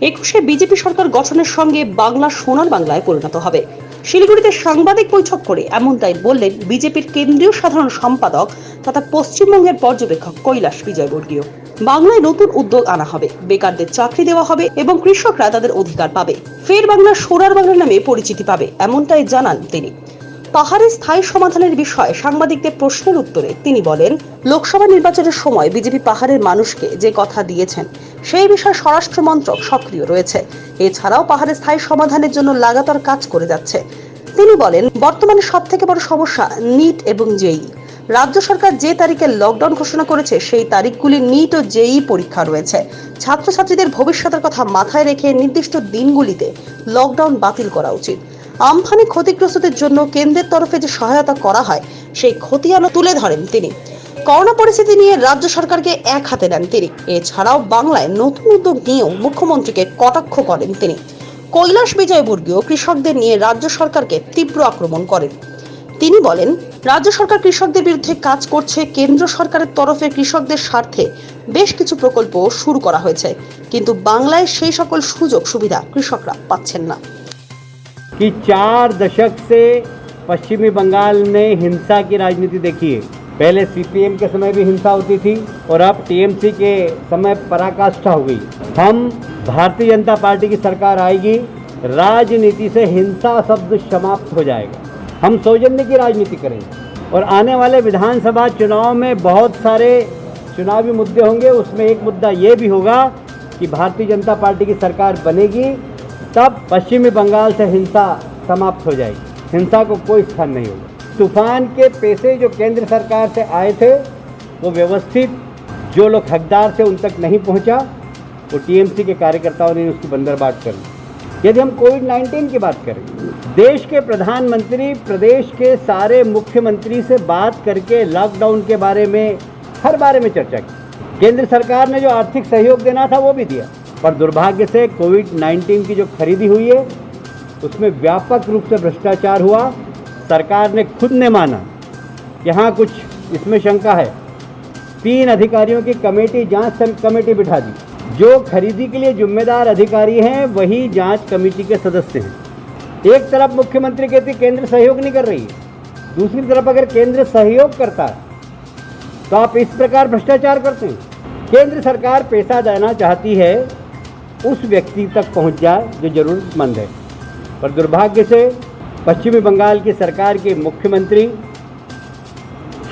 21শে BJP সরকার গঠনের সঙ্গে বাংলা সোনার বাংলায় পরিণত হবে। শিলিগুড়িতে সাংবাদিক বৈঠক করে এমনটাই বললেন বিজেপির কেন্দ্রীয় সাধারণ সম্পাদক তথা পশ্চিমবঙ্গের পর্যবেক্ষক কৈলাস বিজয়বর্গীয়। বাংলায় নতুন উদ্যোগ আনা হবে, বেকারদের চাকরি দেওয়া হবে এবং কৃষকরা তাদের অধিকার পাবে। ফের বাংলা সোনার বাংলা নামে পরিচিতি পাবে, এমনটাই জানান তিনি। পাহাড়ে স্থায়ী সমাধানের বিষয়ে সাংবাদিকদের প্রশ্নের উত্তরে তিনি বলেন, লোকসভা নির্বাচনের সময় বিজেপি পাহাড়ের মানুষকে যে কথা দিয়েছেন সেই বিষয়ে স্বরাষ্ট্র মন্ত্রক সক্রিয় রয়েছে। এছাড়াও পাহাড়ে স্থায়ী সমাধানের জন্য লাগাতার কাজ করে যাচ্ছে। তিনি বলেন, বর্তমানে সবথেকে বড় সমস্যা নিট এবং জেই। রাজ্য সরকার যে তারিখে লকডাউন ঘোষণা করেছে সেই তারিখগুলি নিট ও জেই পরীক্ষা রয়েছে। ছাত্রছাত্রীদের ভবিষ্যতের কথা মাথায় রেখে নির্দিষ্ট দিনগুলিতে লকডাউন বাতিল করা উচিত। আমফানে ক্ষতিগ্রস্তদের জন্য কেন্দ্রের তরফে যে সহায়তা করা হয় সেই খতিয়ানও তুলে ধরেন তিনি। করোনা পরিস্থিতি নিয়ে রাজ্য সরকারকে এক হাতে নেন তিনি। এছাড়াও বাংলায় নতুন উদ্যোগ নিয়েও মুখ্যমন্ত্রীকে কটাক্ষ করেন তিনি। কৈলাস বিজয়বর্গীয় কৃষকদের নিয়ে রাজ্য সরকারকে তীব্র আক্রমণ করেন। তিনি বলেন, রাজ্য সরকার কৃষকদের বিরুদ্ধে কাজ করছে। কেন্দ্র সরকারের তরফে কৃষকদের স্বার্থে বেশ কিছু প্রকল্প শুরু করা হয়েছে, কিন্তু বাংলায় সেই সকল সুযোগ সুবিধা কৃষকরা পাচ্ছেন না। कि 4 दशक से पश्चिमी बंगाल ने हिंसा की राजनीति देखी है। पहले सीपीएम के समय भी हिंसा होती थी और अब टीएमसी के समय पराकाष्ठा हो गई। हम भारतीय जनता पार्टी की सरकार आएगी, राजनीति से हिंसा शब्द समाप्त हो जाएगा। हम सौजन्य की राजनीति करेंगे और आने वाले विधानसभा चुनाव में बहुत सारे चुनावी मुद्दे होंगे। उसमें एक मुद्दा ये भी होगा कि भारतीय जनता पार्टी की सरकार बनेगी, तब पश्चिमी बंगाल से हिंसा समाप्त हो जाएगी। हिंसा को कोई स्थान नहीं होगा। तूफान के पैसे जो केंद्र सरकार से आए थे वो व्यवस्थित जो लोग हकदार थे उन तक नहीं पहुंचा, वो टीएमसी के कार्यकर्ताओं ने उसकी बंदरबाट कर ली। यदि हम कोविड-19 की बात करें, देश के प्रधानमंत्री प्रदेश के सारे मुख्यमंत्री से बात करके लॉकडाउन के बारे में हर बारे में चर्चा की। केंद्र सरकार ने जो आर्थिक सहयोग देना था वो भी दिया, पर दुर्भाग्य से कोविड-19 की जो खरीदी हुई है उसमें व्यापक रूप से भ्रष्टाचार हुआ। सरकार ने खुद ने माना कि हाँ कुछ इसमें शंका है। 3 अधिकारियों की कमेटी, जांच कमेटी बिठा दी। जो खरीदी के लिए जिम्मेदार अधिकारी हैं वही जांच कमेटी के सदस्य हैं। एक तरफ मुख्यमंत्री कहती केंद्र सहयोग नहीं कर रही है, दूसरी तरफ अगर केंद्र सहयोग करता है तो आप इस प्रकार भ्रष्टाचार करते हैं। केंद्र सरकार पैसा देना चाहती है उस व्यक्ति तक पहुंच जाए जो जरूरतमंद है, पर दुर्भाग्य से पश्चिमी बंगाल की सरकार के मुख्यमंत्री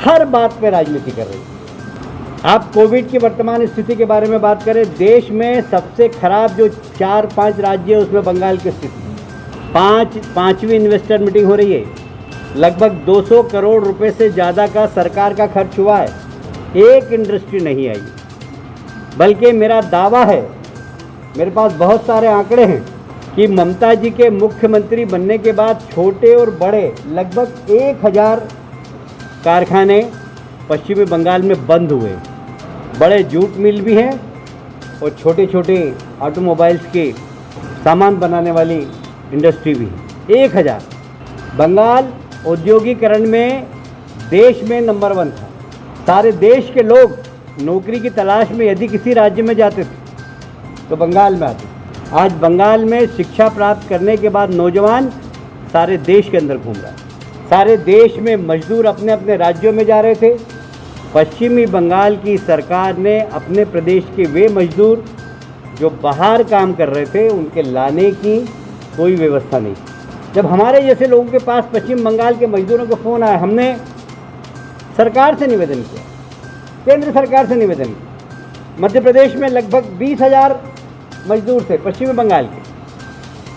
हर बात पर राजनीति कर रहे हैं। आप कोविड की वर्तमान स्थिति के बारे में बात करें, देश में सबसे खराब जो 4-5 राज्य है उसमें बंगाल की स्थिति। पांचवी इन्वेस्टर मीटिंग हो रही है। लगभग 200 करोड़ रुपए से ज़्यादा का सरकार का खर्च हुआ है, एक इंडस्ट्री नहीं आई। बल्कि मेरा दावा है, मेरे पास बहुत सारे आंकड़े हैं कि ममता जी के मुख्यमंत्री बनने के बाद छोटे और बड़े लगभग 1000 कारखाने पश्चिमी बंगाल में बंद हुए। बड़े जूट मिल भी हैं और छोटे छोटे ऑटोमोबाइल्स के सामान बनाने वाली इंडस्ट्री भी है। 1000। बंगाल औद्योगिकरण में देश में नंबर 1 था। सारे देश के लोग नौकरी की तलाश में यदि किसी राज्य में जाते थे तो बंगाल में आते। आज बंगाल में शिक्षा प्राप्त करने के बाद नौजवान सारे देश के अंदर घूम रहा है। सारे देश में मजदूर अपने अपने राज्यों में जा रहे थे। पश्चिमी बंगाल की सरकार ने अपने प्रदेश के वे मजदूर जो बाहर काम कर रहे थे उनके लाने की कोई व्यवस्था नहीं। जब हमारे जैसे लोगों के पास पश्चिम बंगाल के मजदूरों का फ़ोन आया, हमने सरकार से निवेदन किया, केंद्र सरकार से निवेदन किया। मध्य प्रदेश में लगभग 20,000 मजदूर थे पश्चिमी बंगाल के।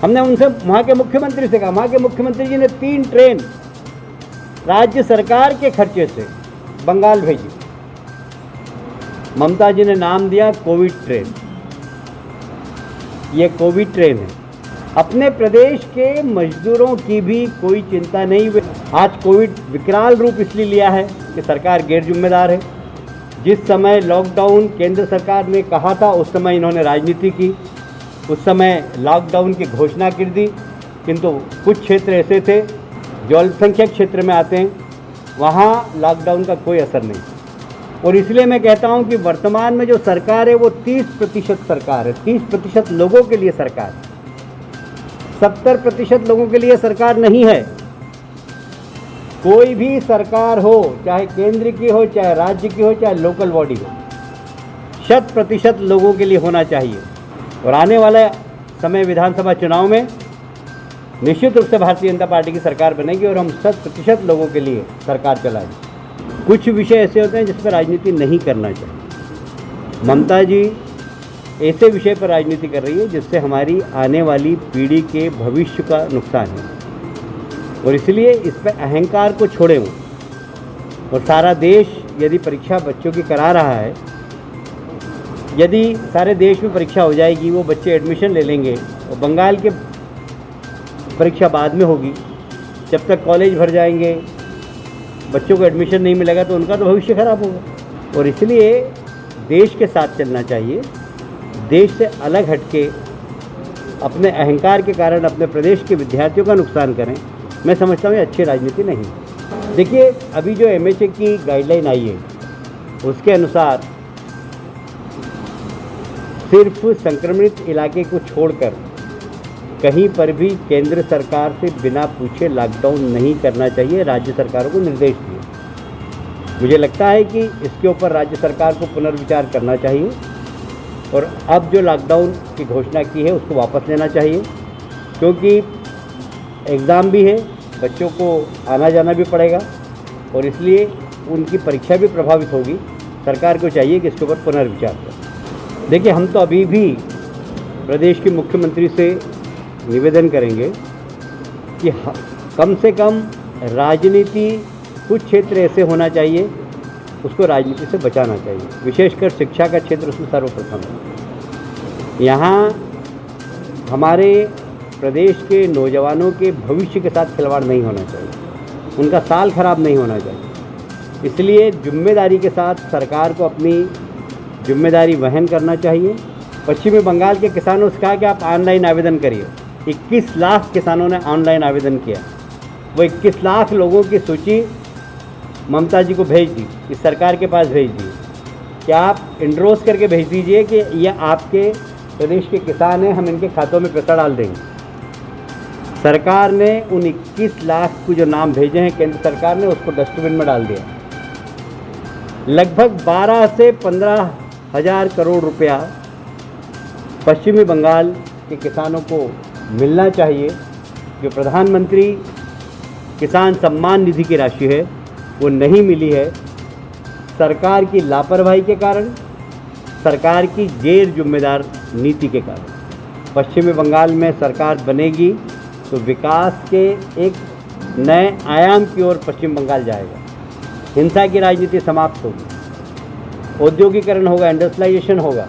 हमने उनसे, वहाँ के मुख्यमंत्री से कहा, वहाँ के मुख्यमंत्री जी ने 3 ट्रेन राज्य सरकार के खर्चे से बंगाल भेजी। ममता जी ने नाम दिया कोविड ट्रेन। ये कोविड ट्रेन है। अपने प्रदेश के मजदूरों की भी कोई चिंता नहीं हुई। आज कोविड विकराल रूप इसलिए लिया है कि सरकार गैर जिम्मेदार है। जिस समय लॉकडाउन केंद्र सरकार ने कहा था उस समय इन्होंने राजनीति की, उस समय लॉकडाउन की घोषणा कर दी, किंतु कुछ क्षेत्र ऐसे थे जो अल्पसंख्यक क्षेत्र में आते हैं, वहाँ लॉकडाउन का कोई असर नहीं। और इसलिए मैं कहता हूं कि वर्तमान में जो सरकार है वो 30% सरकार है, 30% लोगों के लिए सरकार है, 70% लोगों के लिए सरकार नहीं है। कोई भी सरकार हो, चाहे केंद्र की हो, चाहे राज्य की हो, चाहे लोकल बॉडी हो, 100% लोगों के लिए होना चाहिए। और आने वाला समय विधानसभा चुनाव में निश्चित रूप से भारतीय जनता पार्टी की सरकार बनेगी और हम 100% लोगों के लिए सरकार चलाएंगे। कुछ विषय ऐसे होते हैं जिस पर राजनीति नहीं करना चाहिए। ममता जी ऐसे विषय पर राजनीति कर रही है जिससे हमारी आने वाली पीढ़ी के भविष्य का नुकसान है, और इसलिए इस पर अहंकार को छोड़े वो। और सारा देश यदि परीक्षा बच्चों की करा रहा है, यदि सारे देश में परीक्षा हो जाएगी, वो बच्चे एडमिशन ले लेंगे और बंगाल के परीक्षा बाद में होगी, जब तक कॉलेज भर जाएंगे बच्चों को एडमिशन नहीं मिलेगा तो उनका तो भविष्य खराब होगा। और इसलिए देश के साथ चलना चाहिए, देश से अलग हटके अपने अहंकार के कारण अपने प्रदेश के विद्यार्थियों का नुकसान करें, मैं समझता हूँ ये अच्छी राजनीति नहीं। देखिए, अभी जो MHA की गाइडलाइन आई है उसके अनुसार सिर्फ संक्रमित इलाके को छोड़कर कहीं पर भी केंद्र सरकार से बिना पूछे लॉकडाउन नहीं करना चाहिए, राज्य सरकारों को निर्देश दिए। मुझे लगता है कि इसके ऊपर राज्य सरकार को पुनर्विचार करना चाहिए और अब जो लॉकडाउन की घोषणा की है उसको वापस लेना चाहिए, क्योंकि एग्ज़ाम भी है, बच्चों को आना जाना भी पड़ेगा और इसलिए उनकी परीक्षा भी प्रभावित होगी। सरकार को चाहिए कि इसके ऊपर पुनर्विचार करें। देखिए, हम तो अभी भी प्रदेश के मुख्यमंत्री से निवेदन करेंगे कि कम से कम राजनीति, कुछ क्षेत्र ऐसे होना चाहिए उसको राजनीति से बचाना चाहिए, विशेषकर शिक्षा का क्षेत्र उसमें सर्वप्रथम है। यहाँ हमारे प्रदेश के नौजवानों के भविष्य के साथ खिलवाड़ नहीं होना चाहिए, उनका साल खराब नहीं होना चाहिए। इसलिए जिम्मेदारी के साथ सरकार को अपनी जिम्मेदारी वहन करना चाहिए। पश्चिमी बंगाल के किसानों से कहा कि आप ऑनलाइन आवेदन करिए। 21 लाख किसानों ने ऑनलाइन आवेदन किया। वो 21 लाख लोगों की सूची ममता जी को भेज दी, इस सरकार के पास भेज दी कि आप इंड्रोस करके भेज दीजिए कि यह आपके प्रदेश के किसान हैं, हम इनके खातों में पैसा डाल देंगे। सरकार ने उन 21 लाख को जो नाम भेजे हैं केंद्र सरकार ने, उसको डस्टबिन में डाल दिया। लगभग 12 से 15 हज़ार करोड़ रुपया पश्चिमी बंगाल के किसानों को मिलना चाहिए। जो प्रधानमंत्री किसान सम्मान निधि की राशि है वो नहीं मिली है, सरकार की लापरवाही के कारण, सरकार की गैर जिम्मेदार नीति के कारण। पश्चिमी बंगाल में सरकार बनेगी तो विकास के एक नए आयाम की ओर पश्चिम बंगाल जाएगा। हिंसा की राजनीति समाप्त होगी, औद्योगिकरण होगा, इंडस्ट्रियलाइजेशन होगा,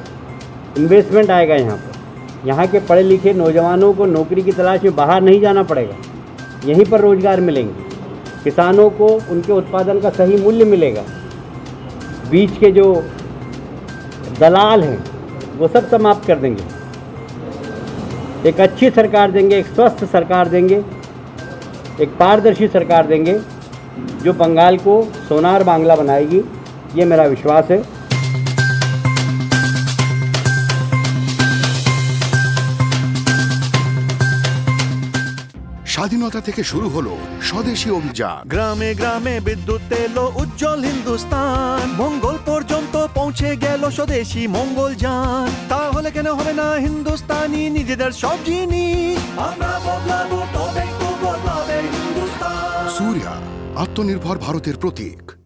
इन्वेस्टमेंट आएगा यहाँ पर। यहाँ के पढ़े लिखे नौजवानों को नौकरी की तलाश में बाहर नहीं जाना पड़ेगा, यहीं पर रोजगार मिलेंगे। किसानों को उनके उत्पादन का सही मूल्य मिलेगा। बीच के जो दलाल हैं वो सब समाप्त कर देंगे। एक अच्छी सरकार देंगे, एक स्वस्थ सरकार देंगे, एक पारदर्शी सरकार देंगे जो बंगाल को सोनार बांग्ला बनाएगी, ये मेरा विश्वास है। স্বাধীনতা থেকে শুরু হলো স্বদেশী অভিযান। গ্রামে গ্রামে বিদ্যুৎ এলো, উজ্জ্বল হিন্দুস্তান, মঙ্গল পর্যন্ত পৌঁছে গেল স্বদেশী মঙ্গল যান। তাহলে কেন হবে না হিন্দুস্তানি নিজেদের সব জিনিস? আমরা বদলাবো, তবে তো বদলাবে হিন্দুস্তান। সূর্যা, আত্মনির্ভর ভারতের প্রতীক।